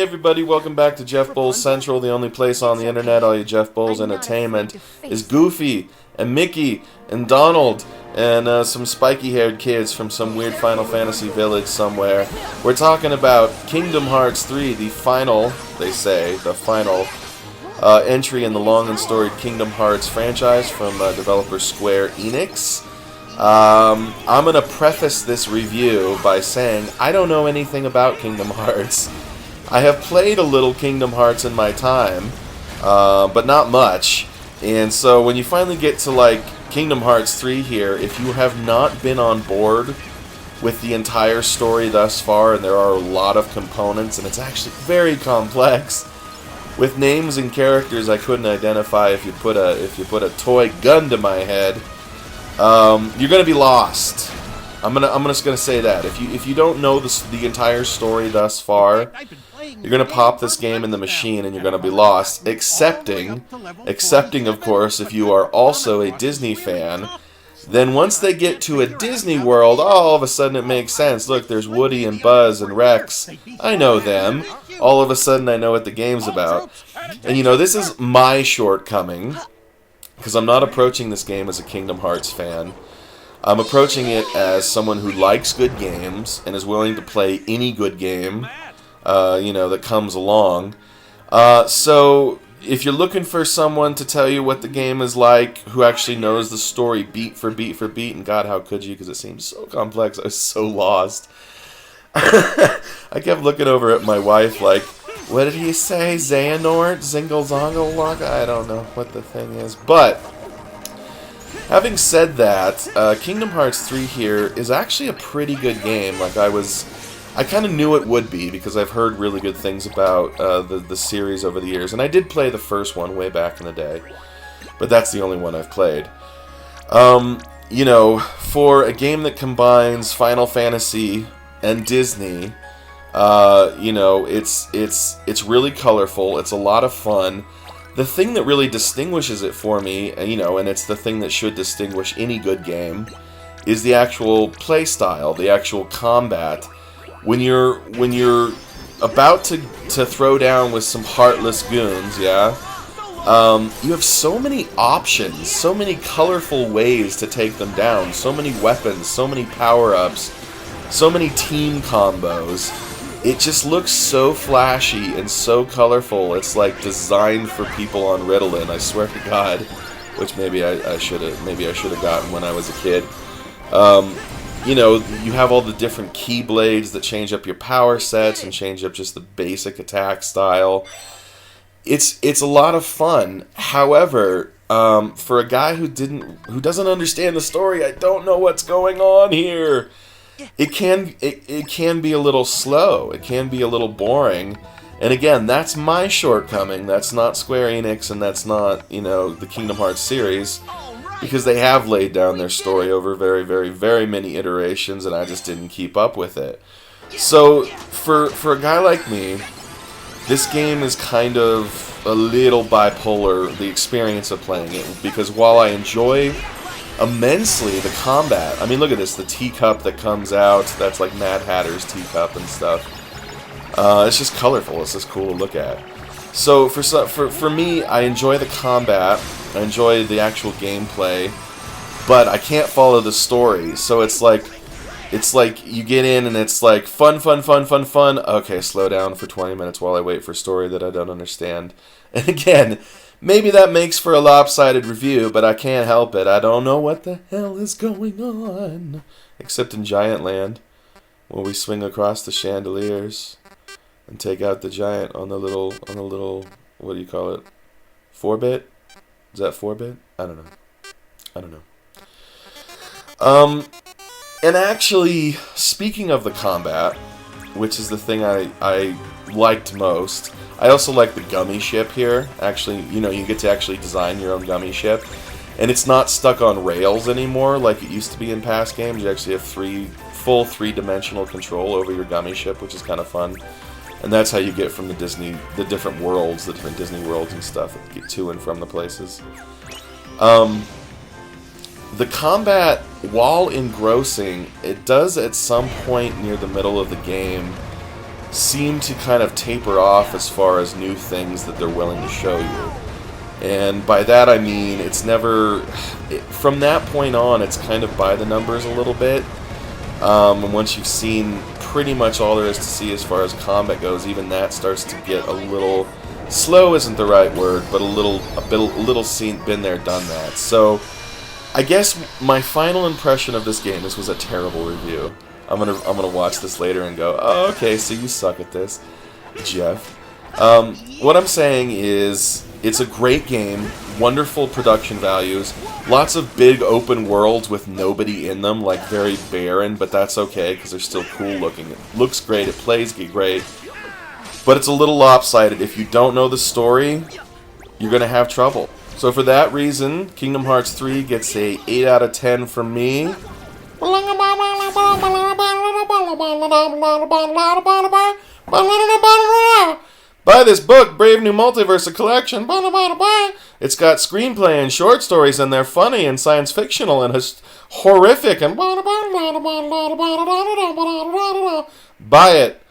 everybody, welcome back to Jeff Bowles Central, the only place on the internet, all you Jeff Bowles entertainment, is Goofy, and Mickey, and Donald, and some spiky-haired kids from some weird Final Fantasy village somewhere. We're talking about Kingdom Hearts 3, the final, they say, the final entry in the long and storied Kingdom Hearts franchise from developer Square Enix. I'm going to preface this review by saying I don't know anything about Kingdom Hearts. I have played a little Kingdom Hearts in my time, but not much. And so when you finally get to like Kingdom Hearts 3 here, if you have not been on board with the entire story thus far, and there are a lot of components, and it's actually very complex, with names and characters I couldn't identify if you put a toy gun to my head, you're gonna be lost. I'm just gonna say that if you don't know the entire story thus far, you're gonna pop this game in the machine and you're gonna be lost. Excepting of course, if you are also a Disney fan. Then once they get to a Disney World, all of a sudden it makes sense. Look, there's Woody and Buzz and Rex. I know them. All of a sudden I know what the game's about. And you know, this is my shortcoming, because I'm not approaching this game as a Kingdom Hearts fan. I'm approaching it as someone who likes good games and is willing to play any good game, that comes along. So if you're looking for someone to tell you what the game is like, who actually knows the story beat for beat for beat, and God, how could you, because it seems so complex, I was so lost. I kept looking over at my wife like, what did he say? Xehanort? Zingle Zongle Wonka? I don't know what the thing is. But, having said that, Kingdom Hearts 3 here is actually a pretty good game. I kind of knew it would be, because I've heard really good things about the series over the years. And I did play the first one way back in the day, but that's the only one I've played. For a game that combines Final Fantasy and Disney, it's really colorful. It's a lot of fun. The thing that really distinguishes it for me, and it's the thing that should distinguish any good game, is the actual play style, the actual combat. When you're about to throw down with some heartless goons, you have so many options, so many colorful ways to take them down, so many weapons, so many power-ups, so many team combos. It just looks so flashy and so colorful. It's like designed for people on Ritalin, I swear to God. Which maybe I should have gotten when I was a kid. You have all the different keyblades that change up your power sets and change up just the basic attack style. It's a lot of fun. However, for a guy who doesn't understand the story, I don't know what's going on here. It can be a little slow. It can be a little boring. And again, that's my shortcoming. That's not Square Enix, and that's not, the Kingdom Hearts series, because they have laid down their story over very, very, very many iterations, and I just didn't keep up with it. So, for a guy like me, this game is kind of a little bipolar, the experience of playing it, because while I enjoy immensely the combat, I mean, look at this, the teacup that comes out, that's like Mad Hatter's teacup and stuff. It's just colorful, it's just cool to look at. So for me, I enjoy the combat, I enjoy the actual gameplay, but I can't follow the story. So it's like you get in and it's like fun. Okay, slow down for 20 minutes while I wait for a story that I don't understand. And again, maybe that makes for a lopsided review, but I can't help it. I don't know what the hell is going on. Except in Giant Land, where we swing across the chandeliers and take out the giant on the little, what do you call it? 4-bit? Is that 4-bit? I don't know. And actually, speaking of the combat, which is the thing I liked most, I also like the gummy ship here. Actually, you get to actually design your own gummy ship. And it's not stuck on rails anymore like it used to be in past games. You actually have full three-dimensional control over your gummy ship, which is kind of fun. And that's how you get from the different worlds, the different Disney worlds and stuff, get to and from the places. The combat, while engrossing, it does at some point near the middle of the game seem to kind of taper off as far as new things that they're willing to show you. And by that I mean it's never... from that point on, it's kind of by the numbers a little bit. And once you've seen pretty much all there is to see as far as combat goes, even that starts to get a little... slow isn't the right word, but a little seen, been there, done that. So, I guess my final impression of this game, this was a terrible review. I'm gonna watch this later and go, oh, okay, so you suck at this, Jeff. What I'm saying is, it's a great game, wonderful production values, lots of big open worlds with nobody in them, like very barren, but that's okay, because they're still cool looking. It looks great, it plays great, but it's a little lopsided. If you don't know the story, you're going to have trouble. So for that reason, Kingdom Hearts 3 gets a 8 out of 10 from me. Buy this book, Brave New Multiverse, a collection. It's got screenplay and short stories, and they're funny and science fictional and horrific. And buy it.